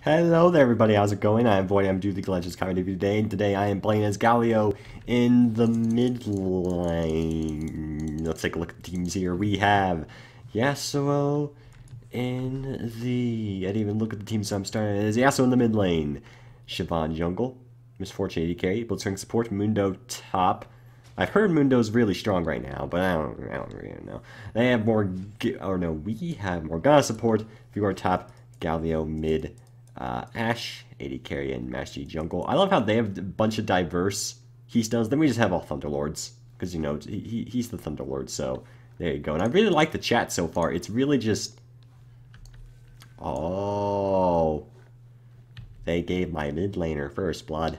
Hello there everybody, how's it going? I am Void, I'm doing the Legends comedy today, and today I am playing as Galio in the mid lane. Let's take a look at the teams here. We have Yasuo in the... I didn't even look at the teams I'm starting as. Yasuo in the mid lane. Siobhan jungle. Misfortune AD carry. Blitzcrank support. Mundo top. I've heard Mundo's really strong right now, but I don't really know. They have more... we have Morgana support. If you are top, Galio mid. Ashe, AD carry, and Mash jungle. I love how they have a bunch of diverse keystones. Then we just have all Thunderlords, because, you know, he's the Thunderlord, so there you go. And I really like the chat so far. It's really just... Oh. They gave my mid laner first blood.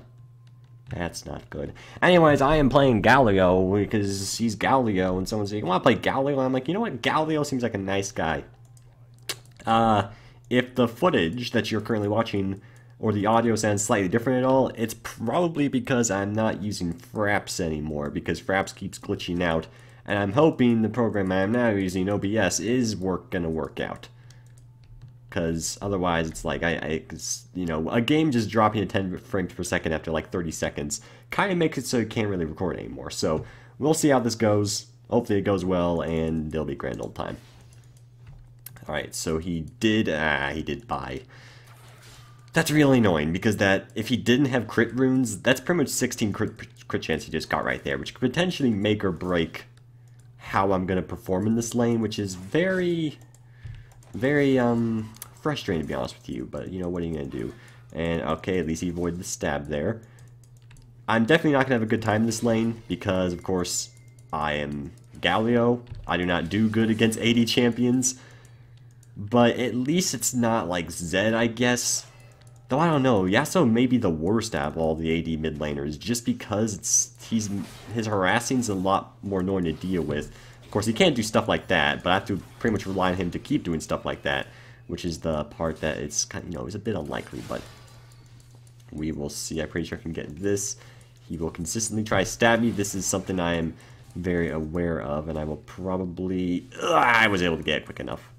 That's not good. Anyways, I am playing Galio, because he's Galio, and someone's saying, you want to play Galio? And I'm like, you know what? Galio seems like a nice guy. If the footage that you're currently watching or the audio sounds slightly different at all, it's probably because I'm not using Fraps anymore, because Fraps keeps glitching out, and I'm hoping the program I'm now using, OBS, is gonna work out. Because otherwise it's like, you know, a game just dropping at 10 frames per second after like 30 seconds kind of makes it so you can't really record anymore. So we'll see how this goes. Hopefully it goes well, and there'll be grand old time. Alright, so he did buy. That's really annoying, because that, if he didn't have crit runes, that's pretty much 16 crit chance he just got right there, which could potentially make or break how I'm going to perform in this lane, which is very, very, frustrating to be honest with you, but, you know, what are you going to do? And, okay, at least he avoided the stab there. I'm definitely not going to have a good time in this lane, because, of course, I am Galio. I do not do good against AD champions. But at least it's not like Zed, I guess. Though I don't know, Yasuo may be the worst out of all the AD mid laners, just because his harassing's a lot more annoying to deal with. Of course, he can't do stuff like that, but I have to pretty much rely on him to keep doing stuff like that, which is the part that it's kind of, you know, is a bit unlikely, but we will see. I'm pretty sure I can get this. He will consistently try to stab me. This is something I am very aware of, and I will probably... I was able to get it quick enough.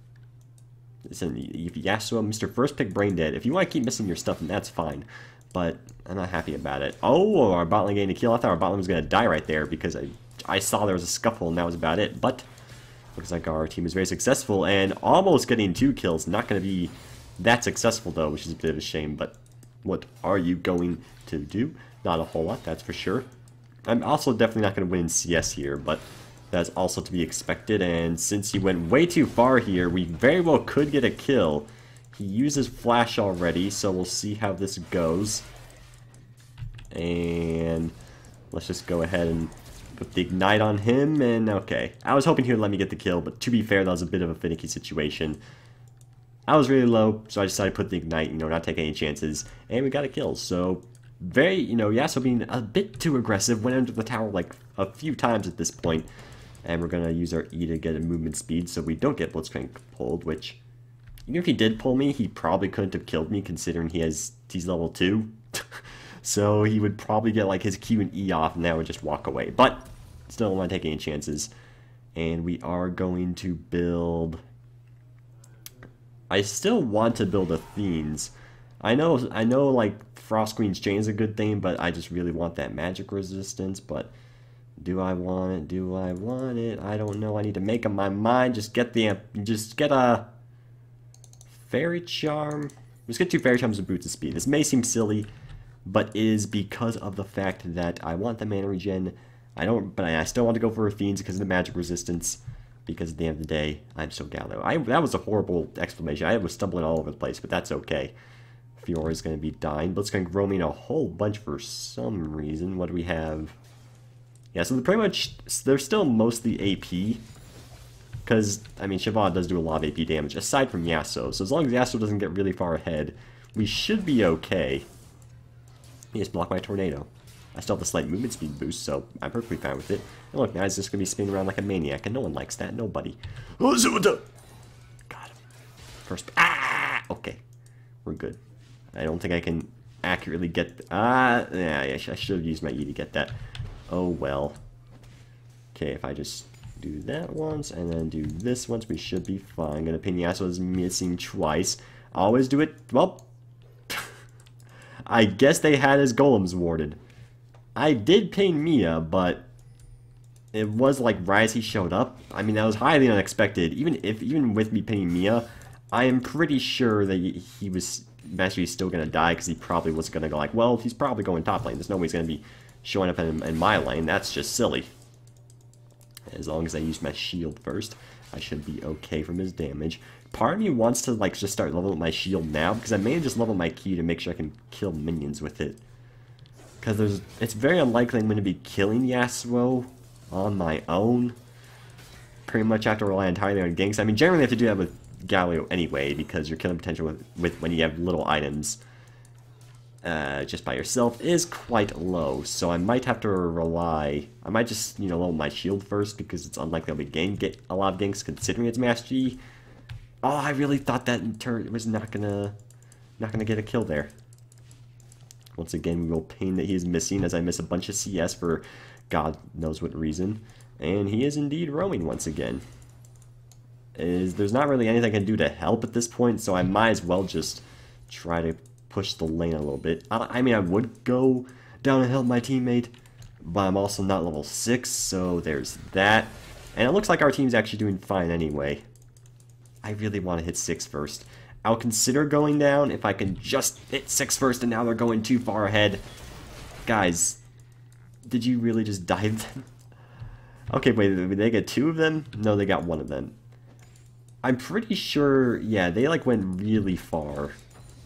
Listen, Yasuo, Mr. First Pick Brain Dead. If you want to keep missing your stuff, then that's fine. But I'm not happy about it. Oh, our bot lane getting a kill. I thought our bot lane was going to die right there because I saw there was a scuffle and that was about it. But looks like our team is very successful and almost getting 2 kills. Not going to be that successful though, which is a bit of a shame. But what are you going to do? Not a whole lot, that's for sure. I'm also definitely not going to win in CS here, but... that's also to be expected, and since he went way too far here, we very well could get a kill. He uses flash already, so we'll see how this goes. And let's just go ahead and put the ignite on him, and okay. I was hoping he would let me get the kill, but to be fair, that was a bit of a finicky situation. I was really low, so I decided to put the ignite, you know, not take any chances, and we got a kill, so... very, you know, Yasuo being a bit too aggressive, went into the tower like a few times at this point. And we're going to use our E to get a movement speed so we don't get Blitzcrank pulled, which, even if he did pull me, he probably couldn't have killed me considering he's level 2. So he would probably get like his Q and E off and that would just walk away. But still don't want to take any chances. And we are going to build... I still want to build Athenes. I know like Frost Queen's Chain is a good thing, but I just really want that magic resistance, but... do I want it? Do I want it? I don't know. I need to make up my mind. Just get a Fairy Charm. Just get 2 Fairy Charms and Boots of Speed. This may seem silly, but it is because of the fact that I want the mana regen. But I still want to go for Fiends because of the magic resistance. Because at the end of the day, I'm so Galio. That was a horrible explanation. I was stumbling all over the place, but that's okay. Fiora's going to be dying. Blitzcrank roaming a whole bunch for some reason. What do we have? Yeah, so pretty much, they're still mostly AP, because, I mean, Siobhan does do a lot of AP damage, aside from Yasuo, so as long as Yasuo doesn't get really far ahead, we should be okay. He just blocked my tornado. I still have the slight movement speed boost, so I'm perfectly fine with it. And look, now he's just going to be spinning around like a maniac, and no one likes that, nobody. Got him. First, okay, we're good. I don't think I can accurately get, yeah, I should have used my E to get that. Oh well. Okay, if I just do that once and then do this once, we should be fine. Gonna pin Yasuo is missing twice. Always do it. Well, I guess they had his golems warded. I did ping Mia, but it was like right as he showed up. I mean, that was highly unexpected. Even with me pinging Mia, I am pretty sure that he was Master Yi's still gonna die because he probably was gonna go like, well, he's probably going top lane. There's no way he's gonna be showing up in my lane. That's just silly. As long as I use my shield first, I should be okay from his damage. Part of me wants to like just start leveling my shield now because I may just level my Q to make sure I can kill minions with it. Because it's very unlikely I'm going to be killing Yasuo on my own. Pretty much have to rely entirely on ganks. I mean, generally I have to do that with Galio anyway because your killing potential with when you have little items just by yourself is quite low. So I might have to rely. I might just level my shield first because it's unlikely I'll be get a lot of ganks considering it's Master Yi. Oh, I really thought that turret was not gonna get a kill there. Once again, we will pain that he is missing as I miss a bunch of CS for God knows what reason. And he is indeed roaming once again. There's not really anything I can do to help at this point, so I might as well just try to push the lane a little bit. I mean, I would go down and help my teammate, but I'm also not level 6, so there's that. And it looks like our team's actually doing fine anyway. I really want to hit 6 first. I'll consider going down if I can just hit 6 first, and now they're going too far ahead. Guys, did you really just dive them? Okay, wait, did they get 2 of them? No, they got 1 of them. I'm pretty sure, yeah, they like went really far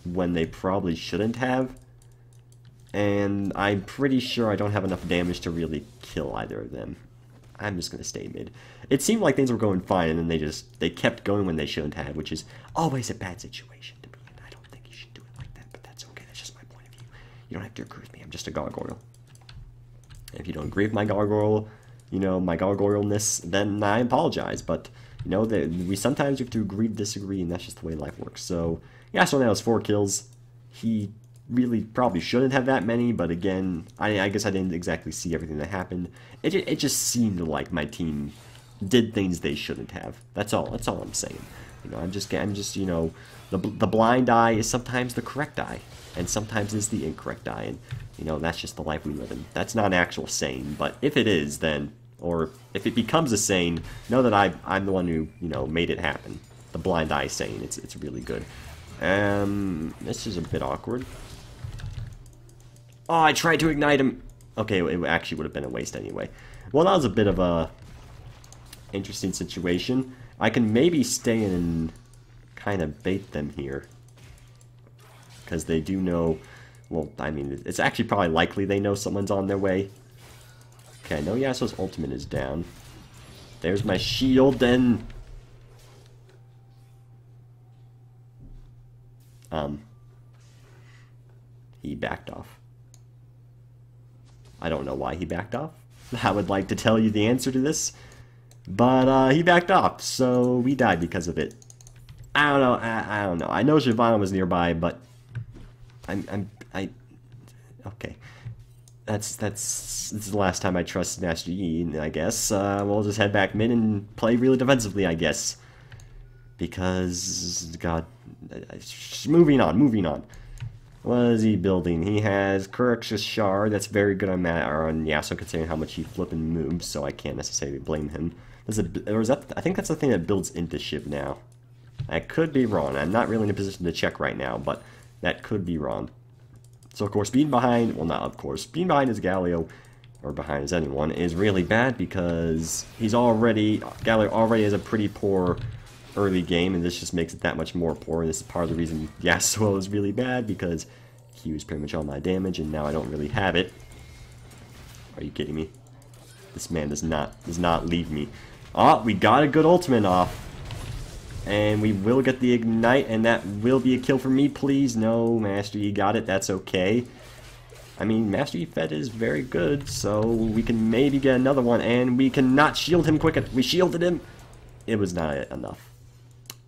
when they probably shouldn't have. And I'm pretty sure I don't have enough damage to really kill either of them. I'm just going to stay mid. It seemed like things were going fine, and then they kept going when they shouldn't have, which is always a bad situation to be in. I don't think you should do it like that, but that's okay. That's just my point of view. You don't have to agree with me. I'm just a gargoyle. And if you don't agree with my gargoyle, my gargoyle-ness, then I apologize. But, we sometimes have to agree to disagree, and that's just the way life works. So, yeah, so now it's 4 kills. He really probably shouldn't have that many, but again, I guess I didn't exactly see everything that happened. It just seemed like my team did things they shouldn't have. That's all I'm saying. I'm just the blind eye is sometimes the correct eye, and sometimes is the incorrect eye, and that's just the life we live in. That's not an actual saying, but if it is, then, or if it becomes a saying, know that I'm the one who made it happen. The blind eye saying, it's really good. This is a bit awkward. Oh, I tried to ignite him. Okay, it actually would have been a waste anyway. Well, that was a bit of a interesting situation. I can maybe stay in and kind of bait them here. Because they do know... Well, I mean, it's actually probably likely they know someone's on their way. Okay, I know Yasuo's ultimate is down. There's my shield, and... He backed off. I don't know why he backed off. I would like to tell you the answer to this. But he backed off, so we died because of it. I don't know. I don't know. I know Shyvana was nearby, but okay. This is the last time I trust Master Yi, I guess. We'll just head back mid and play really defensively, I guess. Because, God, moving on. What is he building? He has Kurx's Shard. That's very good on Yasuo, considering how much he flipping moves, so I can't necessarily blame him. I think that's the thing that builds into Shiv now. I could be wrong. I'm not really in a position to check right now, but that could be wrong. So, of course, being behind... Well, not of course. Being behind his Galio, or behind as anyone, is really bad because Galio already has a pretty poor early game, and this just makes it that much more poor. And this is part of the reason Yasuo is really bad, because he was pretty much all my damage, and now I don't really have it. Are you kidding me? This man does not leave me. Oh, we got a good ultimate off. And we will get the ignite, and that will be a kill for me, please. No, Master Yi got it. That's okay. I mean, Master Yi Fed is very good, so we can maybe get another one, and we cannot shield him quick enough. We shielded him. It was not enough.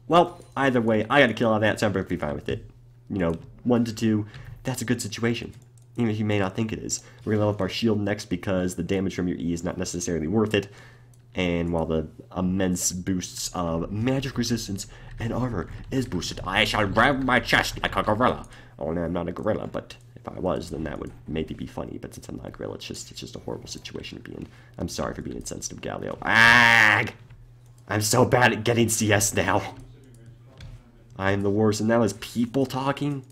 Well, either way, I got a kill out of that, so I'm perfectly fine with it. 1 to 2, that's a good situation. Even if you may not think it is. We're going to level up our shield next because the damage from your E is not necessarily worth it. And while the immense boosts of magic resistance and armor is boosted, I shall grab my chest like a gorilla. Oh, no, I'm not a gorilla, but if If I was, then that would maybe be funny, but since I'm not a gorilla, it's just a horrible situation to be in. I'm sorry for being insensitive, Galio. Ag! I'm so bad at getting CS now. I'm the worst, and that was people talking?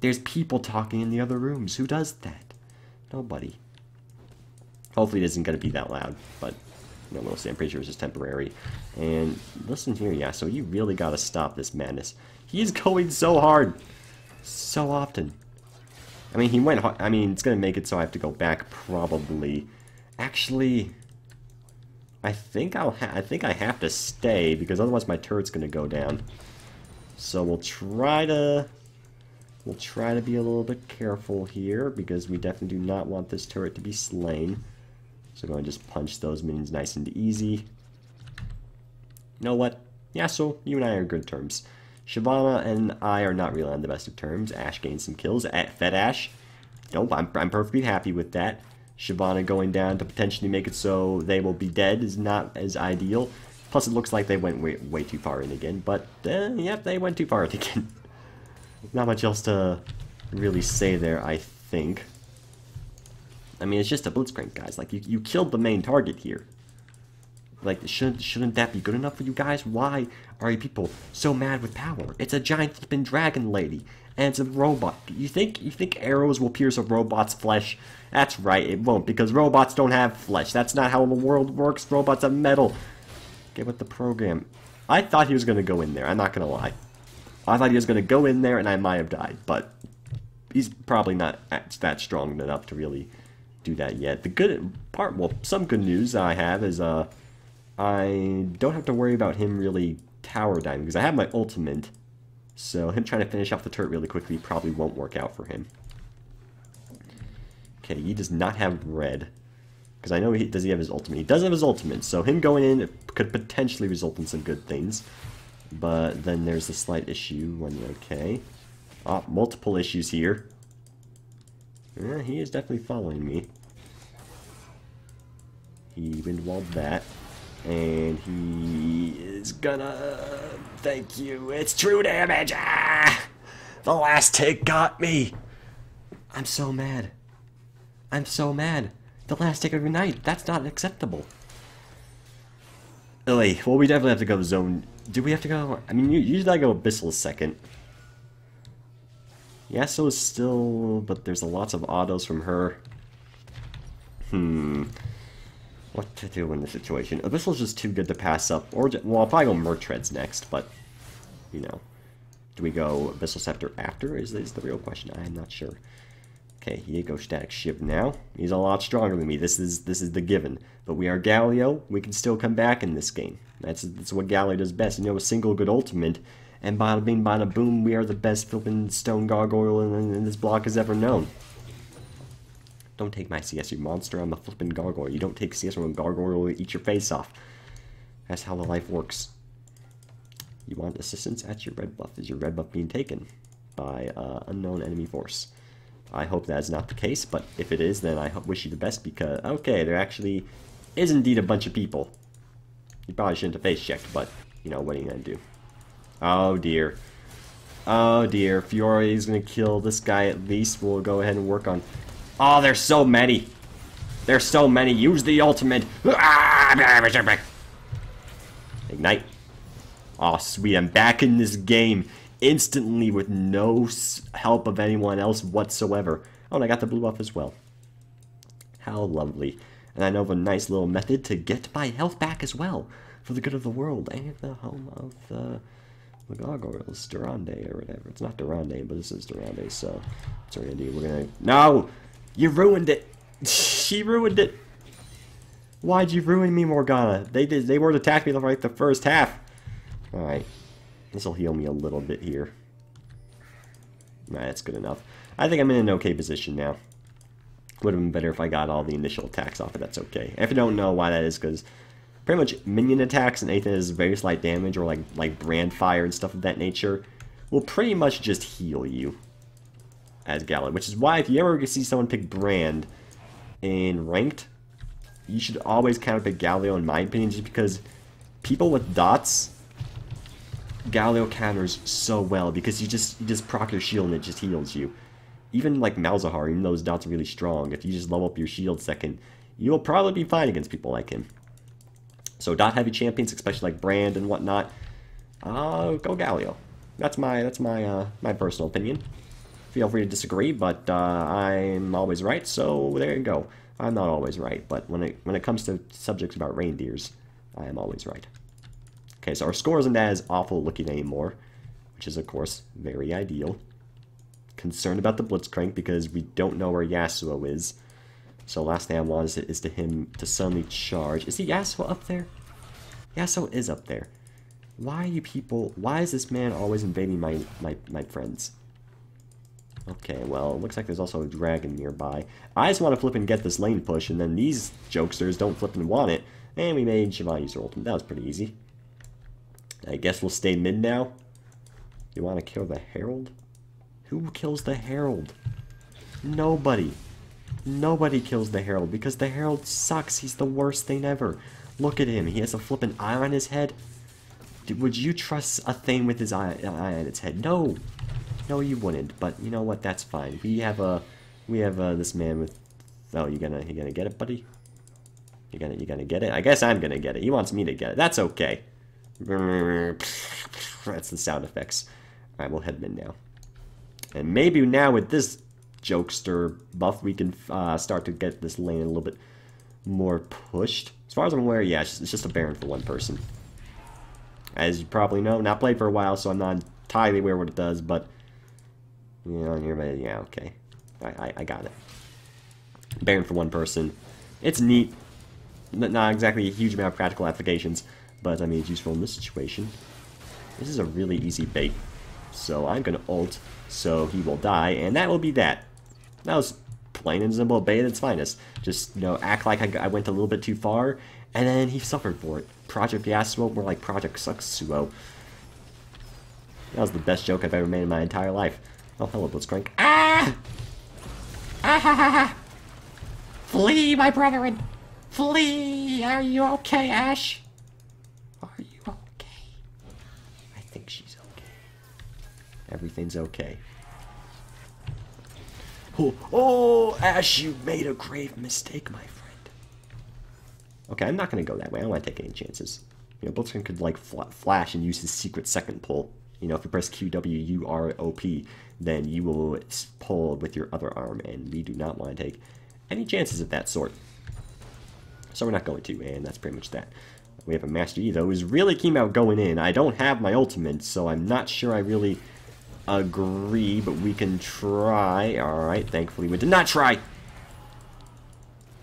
There's people talking in the other rooms. Who does that? Nobody. Hopefully it isn't going to be that loud, but you know, we'll see. I'm pretty sure it's just temporary. And listen here, yeah, so you really got to stop this madness. He's going so hard. So often. I mean, he went hard. I mean, it's going to make it so I have to go back, probably. Actually, I think I have to stay, because otherwise my turret's going to go down. So we'll try to be a little bit careful here, because we definitely do not want this turret to be slain. So go and just punch those minions nice and easy. You know what? Yeah, so you and I are in good terms. Shyvana and I are not really on the best of terms. Ashe gained some kills. Fed Ashe. Nope, I'm perfectly happy with that. Shyvana going down to potentially make it so they will be dead is not as ideal. Plus, it looks like they went way too far in again. But, yep, they went too far in again. Not much else to really say there, I think. I mean, it's just a blitzcrank, guys. Like, you killed the main target here. Like, shouldn't that be good enough for you guys? Why are you people so mad with power? It's a giant flippin' dragon lady, and it's a robot. You think arrows will pierce a robot's flesh? That's right, it won't, because robots don't have flesh. That's not how the world works. Robots are metal. Get with the program. I thought he was going to go in there, I'm not going to lie. I thought he was going to go in there, and I might have died, but he's probably not that strong enough to really do that yet. The good part, well, some good news I have is, I don't have to worry about him really tower diving, because I have my ultimate, so him trying to finish off the turret really quickly probably won't work out for him. Okay, he does not have red, because I know does he have his ultimate? He does have his ultimate, so him going in could potentially result in some good things, but then there's a slight issue when, okay, multiple issues here. Yeah, he is definitely following me. He windwalled that. And he is gonna... Thank you. It's true damage. Ah! The last tick got me. I'm so mad. I'm so mad. The last tick of the night. That's not acceptable. Really? Well, we definitely have to go zone... Do we have to go... I mean, usually I go Abyssal second. Yasuo is still... But there's lots of autos from her. What to do in this situation? Abyssal's just too good to pass up. Or, well, I'll probably go Murtreads next, but, you know. Do we go Abyssal Scepter after? Is the real question. I'm not sure. Okay, he goes Static Shiv now. He's a lot stronger than me. This is the given. But we are Galio. We can still come back in this game. That's what Galio does best. You know, a single good ultimate, and bada bing, bada boom, we are the best flippin' stone gargoyle in this block has ever known. Don't take my CS, you monster. I'm a flippin' gargoyle. You don't take CS from a gargoyle, will eat your face off. That's how the life works. You want assistance at your red buff. Is your red buff being taken by unknown enemy force? I hope that is not the case, but if it is, then I wish you the best because, okay, there actually is indeed a bunch of people. You probably shouldn't have face checked, but, you know, what are you going to do? Oh, dear. Oh, dear. Fiore is going to kill this guy at least. We'll go ahead and work on... Oh, there's so many. There's so many. Use the ultimate. Ignite. Oh, sweet. I'm back in this game instantly with no help of anyone else whatsoever. Oh, and I got the blue buff as well. How lovely. And I know of a nice little method to get my health back as well for the good of the world and the home of the gargoyles. Durande or whatever. It's not Durande, but this is Durande, so what's we're going to do? We're going to... No! You ruined it! She ruined it! Why'd you ruin me, Morgana? They were to attack me like the first half. Alright. This'll heal me a little bit here. Nah, that's good enough. I think I'm in an okay position now. Would have been better if I got all the initial attacks off, but that's okay. If you don't know why that is, because pretty much minion attacks and anything that is very slight damage, or like brand fire and stuff of that nature, will pretty much just heal you as Galio, which is why if you ever see someone pick Brand in Ranked, you should always counterpick Galio in my opinion, just because people with dots, Galio counters so well, because you just proc your shield and it just heals you. even like Malzahar, even though his dots are really strong, if you just level up your shield second, you will probably be fine against people like him. So dot heavy champions, especially like Brand and whatnot, go Galio. That's my personal opinion. Feel free to disagree, but I'm always right, so there you go. I'm not always right, but when it comes to subjects about reindeers, I am always right. Okay, so our score isn't as awful looking anymore, which is, of course, very ideal. Concerned about the Blitzcrank because we don't know where Yasuo is. So last thing I want is to him to suddenly charge. Is the Yasuo up there? Yasuo is up there. Why are you people... Why is this man always invading my friends? Okay, well, it looks like there's also a dragon nearby. I just want to flip and get this lane push, and then these jokesters don't flip and want it. And we made Shivani use her ultimate. That was pretty easy. I guess we'll stay mid now. You want to kill the Herald? Who kills the Herald? Nobody. Nobody kills the Herald because the Herald sucks. He's the worst thing ever. Look at him. He has a flippin' eye on his head. Would you trust a thing with his eye on its head? No. No, you wouldn't. But you know what? That's fine. We have this man with... Oh, you gonna get it, buddy? You gonna get it? I guess I'm gonna get it. He wants me to get it. That's okay. That's the sound effects. Alright, we'll head mid now. And maybe now with this jokester buff, we can start to get this lane a little bit more pushed. As far as I'm aware, yeah, it's just a Baron for one person. As you probably know, not played for a while, so I'm not entirely aware what it does, but... You know, yeah, okay. I got it. Baron for one person. It's neat. Not exactly a huge amount of practical applications, but I mean, it's useful in this situation. This is a really easy bait. So I'm going to ult, so he will die, and that will be that. That was plain and simple bait at its finest. Just, you know, act like I went a little bit too far, and then he suffered for it. Project Yasuo, more like Project Sucks-Suo. That was the best joke I've ever made in my entire life. Oh, hello, Blitzcrank. Ah! Ah ha ha ha! Flee, my brethren! Flee! Are you okay, Ash? Are you okay? I think she's okay. Everything's okay. Oh, Ash, you made a grave mistake, my friend. Okay, I'm not going to go that way. I don't want to take any chances. You know, Blitzcrank could, like, flash and use his secret second pull. You know, if you press Q, W, U, R, O, P, then you will pull with your other arm, and we do not want to take any chances of that sort. So we're not going to, and that's pretty much that. We have a Master Yi, though, who's really keen about going in. I don't have my ultimate, so I'm not sure I really agree, but we can try. Alright, thankfully we did not try!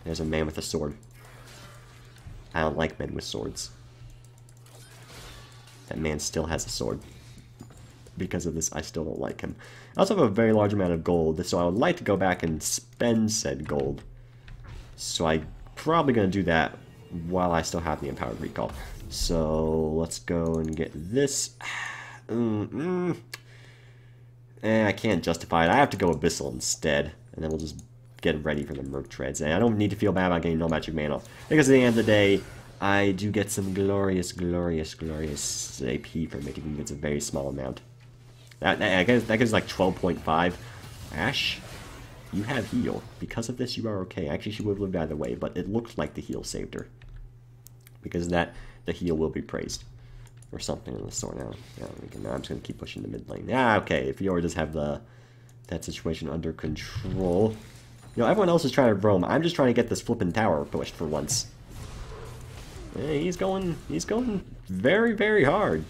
There's a man with a sword. I don't like men with swords. That man still has a sword. Because of this, I still don't like him. I also have a very large amount of gold, so I would like to go back and spend said gold. So I'm probably going to do that while I still have the Empowered Recall. So let's go and get this. I can't justify it. I have to go Abyssal instead, and then we'll just get ready for the Merc Treads. And I don't need to feel bad about getting no magic mana, because at the end of the day, I do get some glorious AP for making it. It's a very small amount. That gives like 12.5. Ash, you have heal. Because of this, you are okay. Actually, she would have lived either way, but it looked like the heal saved her. Because of that, the heal will be praised. Or something of the sort. Now I'm just going to keep pushing the mid lane. Okay, Fiora does have that situation under control. You know, everyone else is trying to roam. I'm just trying to get this flippin' tower pushed for once. He's going very, very hard.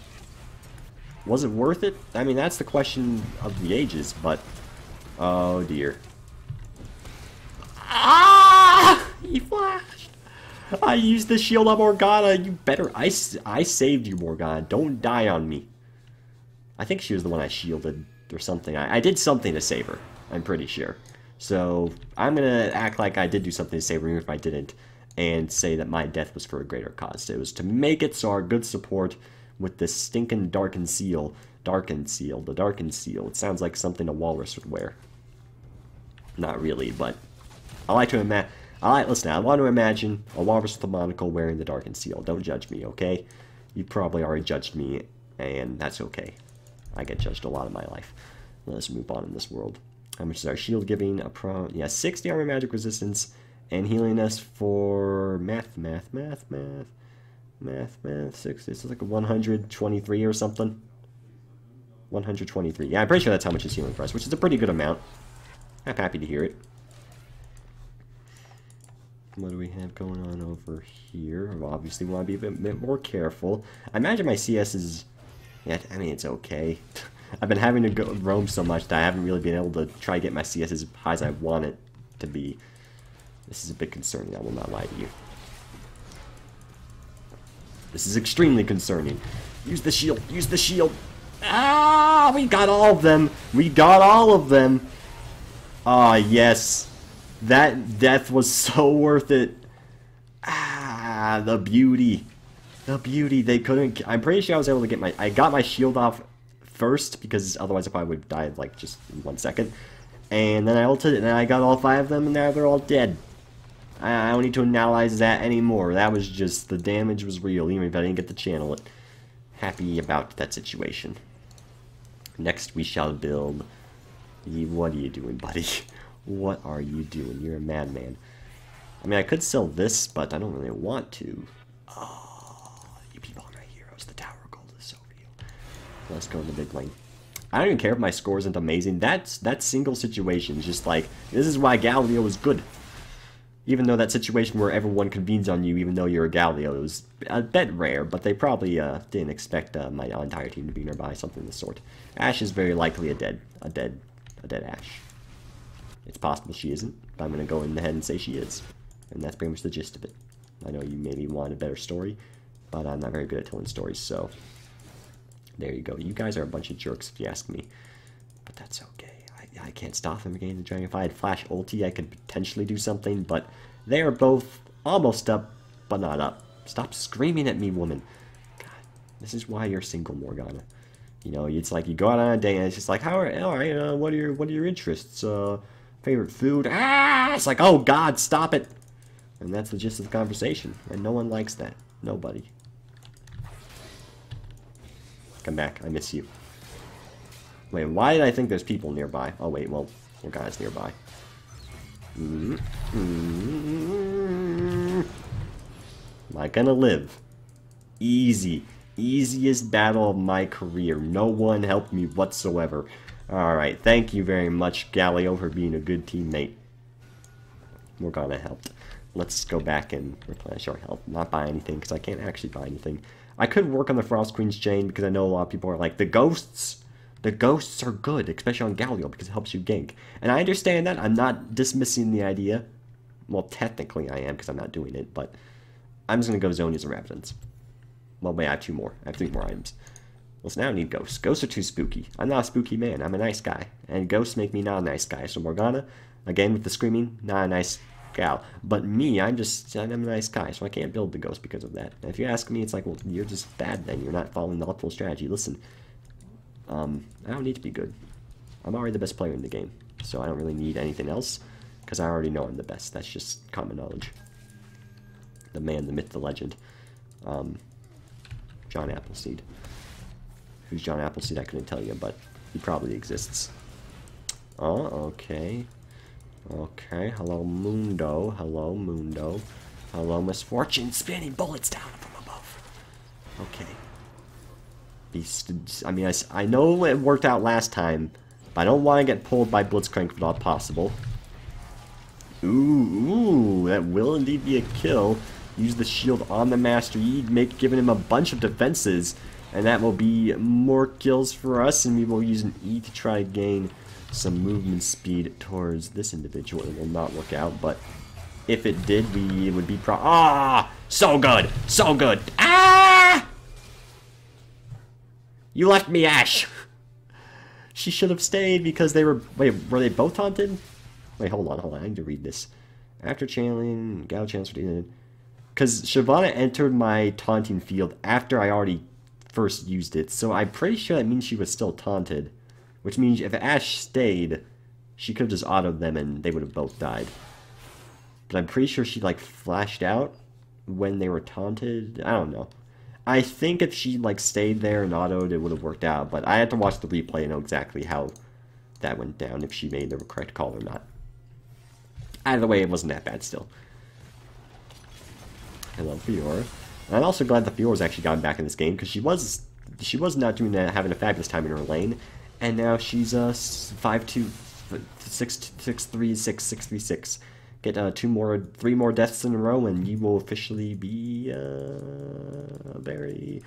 Was it worth it? I mean, that's the question of the ages, but... Oh, dear. Ah! He flashed! I used the shield on Morgana. You better... I saved you, Morgana. Don't die on me. I think she was the one I shielded or something. I did something to save her. I'm pretty sure. So, I'm gonna act like I did do something to save her, even if I didn't, and say that my death was for a greater cause. It was to make it so our good support with this stinking Darkened Seal. The Darkened Seal. It sounds like something a walrus would wear. Not really, but I like to imagine... Listen, I want to imagine a walrus with a monocle wearing the Darkened Seal. Don't judge me, okay? You probably already judged me, and that's okay. I get judged a lot in my life. Let's move on in this world. How much is our shield giving? Yeah, 60 armor magic resistance and healing us for math. 6. This is like a 123 or something. 123. Yeah, I'm pretty sure that's how much is healing for us, which is a pretty good amount. I'm happy to hear it. What do we have going on over here? We obviously want to be a bit more careful. I imagine my CS is... Yeah, I mean, it's okay. I've been having to go roam so much that I haven't really been able to try to get my CS as high as I want it to be. This is a bit concerning, I will not lie to you. This is extremely concerning. Use the shield, use the shield. Ah, we got all of them. We got all of them. Ah, yes. That death was so worth it. Ah, the beauty. The beauty. They couldn't... I'm pretty sure I was able to get my... I got my shield off first, because otherwise I probably would have died, like, just in 1 second. And then I ulted it, and I got all 5 of them, and now they're all dead. I don't need to analyze that anymore. That was just... The damage was real, even if I didn't get to channel it. Happy about that situation. Next, we shall build... What are you doing, buddy? What are you doing? You're a madman. I mean, I could sell this, but I don't really want to. Oh, you people are my heroes. The Tower of Gold is so real. Let's go in the big lane. I don't even care if my score isn't amazing. That single situation is just like, this is why Galio is good. Even though that situation where everyone convenes on you, even though you're a Galio, is a bit rare, but they probably didn't expect my entire team to be nearby, something of the sort. Ashe is very likely a dead Ashe. It's possible she isn't, but I'm going to go in ahead and say she is. And that's pretty much the gist of it. I know you maybe want a better story, but I'm not very good at telling stories, so... There you go. You guys are a bunch of jerks, if you ask me. But that's okay. I can't stop them again. If I had Flash ulti, I could potentially do something, but they are both almost up, but not up. Stop screaming at me, woman. God, this is why you're single, Morgana. You know, it's like you go out on a day and it's just like, all right, what are your interests? Favorite food? Ah! It's like, oh God, stop it! And that's the gist of the conversation, and no one likes that. Nobody. Come back, I miss you. Wait, why did I think there's people nearby? Oh wait, well, Morgana's nearby. Am I gonna live? Easy. Easiest battle of my career. No one helped me whatsoever. Alright, thank you very much, Galio, for being a good teammate. Morgana helped. Let's go back and replenish our health. Not buy anything, because I can't actually buy anything. I could work on the Frost Queen's chain, because I know a lot of people are like, the ghosts! The ghosts are good, especially on Galio, because it helps you gank. And I understand that. I'm not dismissing the idea. Well, technically I am, because I'm not doing it, but I'm just going to go Zonias and Ravens. Well, wait, I have 2 more. I have 3 more items. Well, so now I need ghosts. Ghosts are too spooky. I'm not a spooky man. I'm a nice guy. And ghosts make me not a nice guy. So Morgana, again with the screaming, not a nice gal. But me, I'm a nice guy. So I can't build the ghost because of that. And if you ask me, it's like, well, you're just bad then. You're not following the optimal strategy. Listen, I don't need to be good. I'm already the best player in the game. So I don't really need anything else. Because I already know I'm the best. That's just common knowledge. The man, the myth, the legend. John Appleseed. Who's John Appleseed? I couldn't tell you, but he probably exists. Oh, okay. Okay, hello Mundo. Hello Mundo. Hello Misfortune. Spinning bullets down from above. Okay. I mean, I know it worked out last time, but I don't want to get pulled by Blitzcrank if at all possible. Ooh, that will indeed be a kill. Use the shield on the Master Yi, giving him a bunch of defenses, and that will be more kills for us, and we will use an E to try to gain some movement speed towards this individual. It will not work out, but if it did, it would be so good! So good! Ah! You left me, Ashe! She should have stayed because they were... Wait, were they both haunted? Wait, hold on, I need to read this. After channeling, Galio channels for... Because Shyvana entered my taunting field after I already first used it, so I'm pretty sure that means she was still taunted. Which means if Ashe stayed, she could have just autoed them and they would have both died. But I'm pretty sure she, like, flashed out when they were taunted. I don't know. I think if she, like, stayed there and autoed, it would have worked out, but I had to watch the replay to know exactly how that went down, if she made the correct call or not. Either way, it wasn't that bad still. Hello, Fiora. And I'm also glad that Fiora's actually gotten back in this game, because she was not doing that, having a fabulous time in her lane, and now she's 5-2, 6-3, 6-3-6. Get 3 more deaths in a row, and you will officially be a very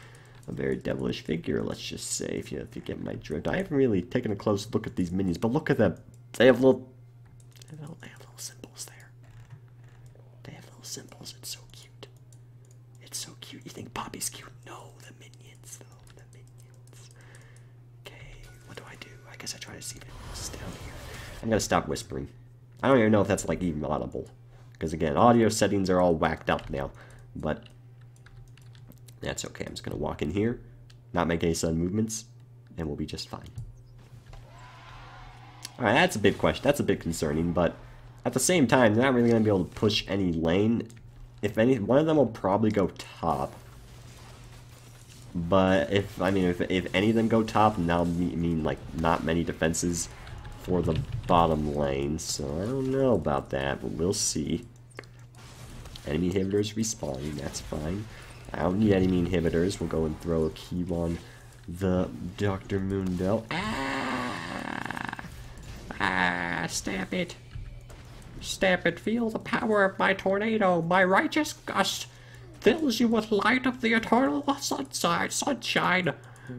devilish figure. Let's just say, if you get my drift. I haven't really taken a close look at these minions, but look at them. They have little symbols there. They have little symbols. It's so cute. It's so cute. You think Poppy's cute? No, the minions, though. The minions. Okay, what do? I guess I try to see if it's down here. I'm gonna stop whispering. I don't even know if that's like even audible, because again, audio settings are all whacked up now, but that's okay. I'm just gonna walk in here, not make any sudden movements, and we'll be just fine. Alright, that's a big question. That's a bit concerning, but at the same time, they're not really gonna be able to push any lane. If any, one of them will probably go top. But if any of them go top, that'll mean like not many defenses for the bottom lane, so I don't know about that, but we'll see. Enemy inhibitors respawning, that's fine. I don't need enemy inhibitors. We'll go and throw a key on the Dr. Mundo. Stab it. Stab it. Feel the power of my tornado. My righteous gust fills you with light of the eternal sunshine.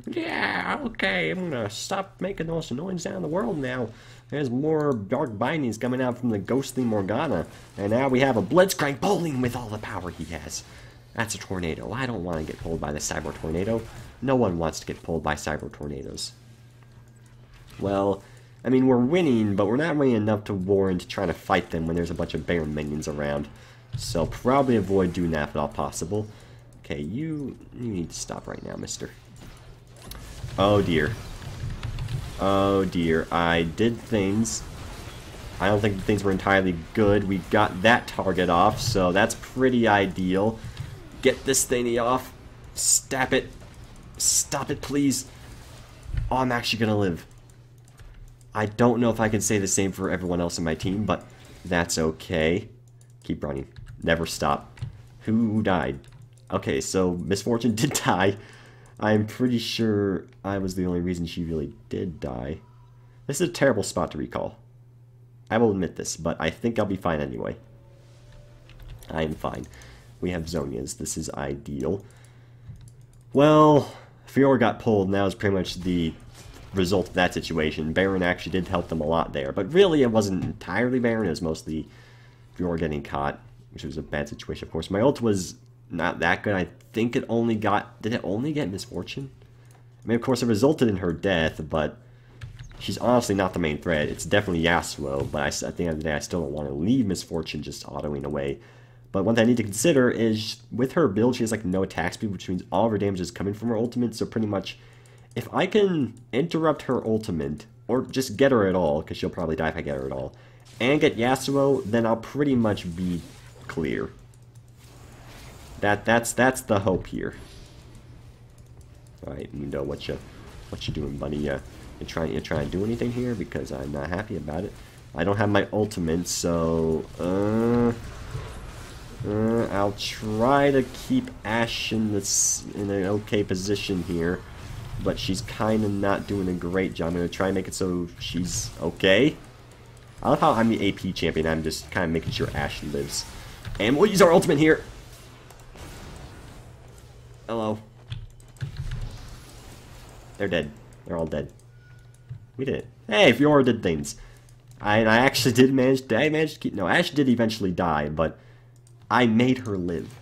Yeah, okay, I'm gonna stop making the most annoying sound in the world now. There's more dark bindings coming out from the ghostly Morgana. And now we have a Blitzcrank bowling with all the power he has. That's a tornado. I don't want to get pulled by the cyber tornado. No one wants to get pulled by cyber tornadoes. Well, I mean, we're winning, but we're not winning enough to warrant trying to fight them when there's a bunch of Baron minions around. So probably avoid doing that if at all possible. Okay, you need to stop right now, mister. Oh dear. Oh dear. I did things. I don't think the things were entirely good. We got that target off, so that's pretty ideal. Get this thingy off. Stab it. Stop it, please. Oh, I'm actually gonna live. I don't know if I can say the same for everyone else in my team, but that's okay. Keep running. Never stop. Who died? Okay, so Misfortune did die. I'm pretty sure I was the only reason she really did die. This is a terrible spot to recall. I will admit this, but I think I'll be fine anyway. I am fine. We have Zonias. This is ideal. Well, Fiora got pulled, and that was pretty much the result of that situation. Baron actually did help them a lot there, but really it wasn't entirely Baron. It was mostly Fiora getting caught, which was a bad situation, of course. My ult was not that good. I think it only got... Did it only get Misfortune? I mean, of course, it resulted in her death, but she's honestly not the main threat. It's definitely Yasuo, but at the end of the day, I still don't want to leave Misfortune just autoing away. But one thing I need to consider is, with her build, she has like no attack speed, which means all of her damage is coming from her ultimate, so pretty much, if I can interrupt her ultimate, or just get her at all, because she'll probably die if I get her at all, and get Yasuo, then I'll pretty much be clear. That's the hope here. Alright, Mundo, what you doing, buddy? You trying to do anything here? Because I'm not happy about it. I don't have my ultimate, so I'll try to keep Ashe in an okay position here, but she's kind of not doing a great job. I'm gonna try and make it so she's okay. I love how I'm the AP champion. I'm just kind of making sure Ashe lives, and we'll use our ultimate here. Hello. They're dead. They're all dead. We did it. Hey, Fiora did things. I actually did manage... Did I manage to keep... No, Ashe did eventually die, but I made her live.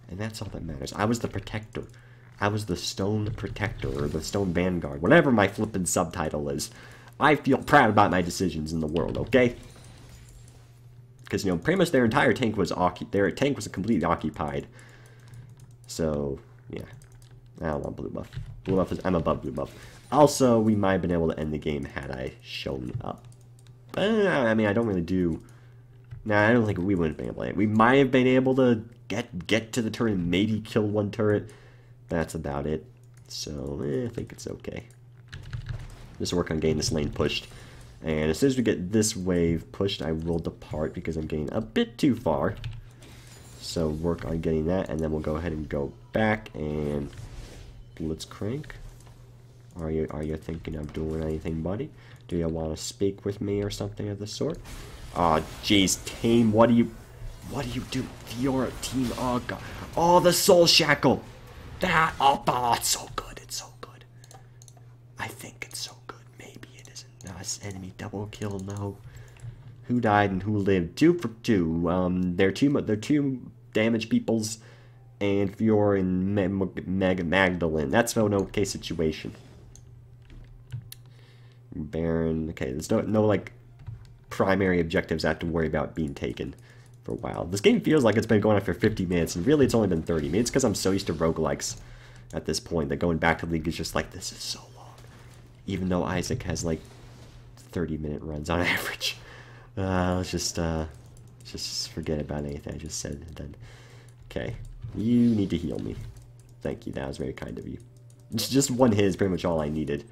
And that's all that matters. I was the protector. I was the stone protector, or the stone vanguard. Whatever my flippin' subtitle is. I feel proud about my decisions in the world, okay? Because, you know, pretty much their entire tank was... Their tank was completely occupied. So... Yeah, I don't want blue buff. Blue buff is... I'm above blue buff. Also, we might have been able to end the game had I shown up. But, I mean, I don't really do... Nah, I don't think we wouldn't have been able to... We might have been able to get to the turret and maybe kill one turret. That's about it. So, I think it's okay. Just work on getting this lane pushed. And as soon as we get this wave pushed, I will depart because I'm getting a bit too far. So work on getting that, and then we'll go ahead and go back and blitzcrank. Are you thinking of doing anything, buddy? Do you want to speak with me or something of the sort? Oh, jeez, team, what do you do? Your team, oh god, oh, the soul shackle. That, oh, it's so good, it's so good. I think it's so good. Maybe it isn't. Nice enemy double kill. No. Who died and who lived? 2 for 2. They're two damage peoples, and Fiora and Magdalene. That's an okay situation. Baron. Okay, there's no like primary objectives I have to worry about being taken for a while. This game feels like it's been going on for 50 minutes, and really it's only been 30 minutes because I'm so used to roguelikes at this point that going back to League is just like, this is so long. Even though Isaac has like 30-minute runs on average. Let's just forget about anything I just said. And then, okay, you need to heal me. Thank you, that was very kind of you. Just one hit is pretty much all I needed.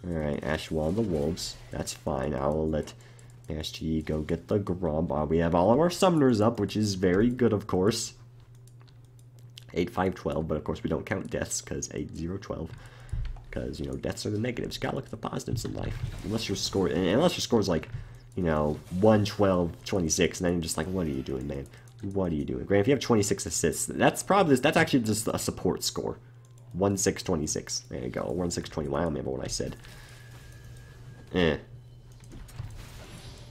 Alright, Ashwell the Wolves. That's fine. I will let SG go get the grub. We have all of our summoners up, which is very good, of course. 8, 5, 12, but of course we don't count deaths, because 8, 0, 12. Because, you know, deaths are the negatives. Gotta look at the positives in life. Unless your score is like, you know, 1, 12, 26, and then you're just like, what are you doing, man? What are you doing? Grant, if you have 26 assists, that's actually just a support score. 1, 6, 26. There you go. 1, 6, 21. I don't remember what I said. Yeah,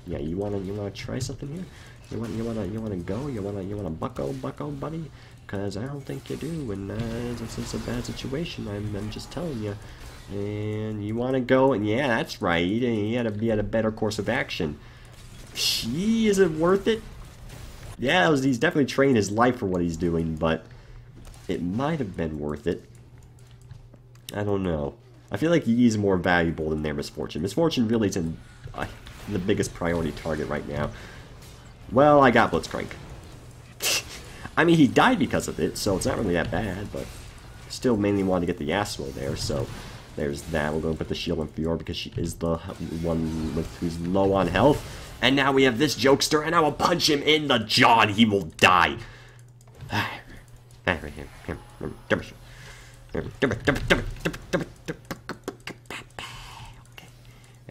you wanna try something here? You wanna go? You wanna bucko, buddy? Cause I don't think you do, and it's a bad situation. I'm just telling you. And you wanna go? And yeah, that's right. He had a better course of action. Gee, is it worth it? Yeah, he's definitely trained his life for what he's doing, but it might have been worth it. I don't know. I feel like he's more valuable than their Misfortune. Misfortune really isn't the biggest priority target right now. Well, I got Blitzcrank. I mean, he died because of it, so it's not really that bad, but still mainly wanted to get the Yasuo there, so there's that. We're going to put the shield on Fiora because she is the one who's low on health. And now we have this jokester, and I will punch him in the jaw, and he will die. I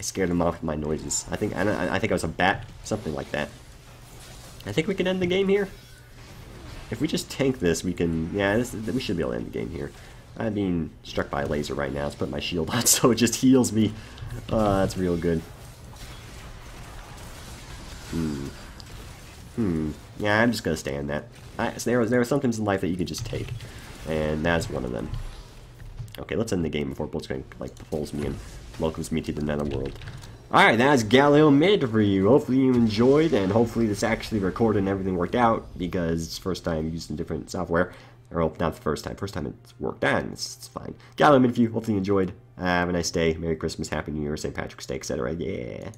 scared him off with my noises. I think I was a bat, something like that. I think we can end the game here. If we just tank this, we can. Yeah, we should be able to end the game here. I'm being struck by a laser right now. Let's put my shield on so it just heals me. That's real good. Yeah, I'm just gonna stay on that. So there are some things in life that you can just take, and that's one of them. Okay, let's end the game before Blitzcrank like pulls me and welcomes me to the netherworld. Alright, that's Galio mid for you. Hopefully you enjoyed, and hopefully this actually recorded and everything worked out, because it's the first time using different software. Or, well, not the first time. First time it's worked out, and it's fine. Galio mid for you. Hopefully you enjoyed. Have a nice day. Merry Christmas, Happy New Year, St. Patrick's Day, etc. Yeah.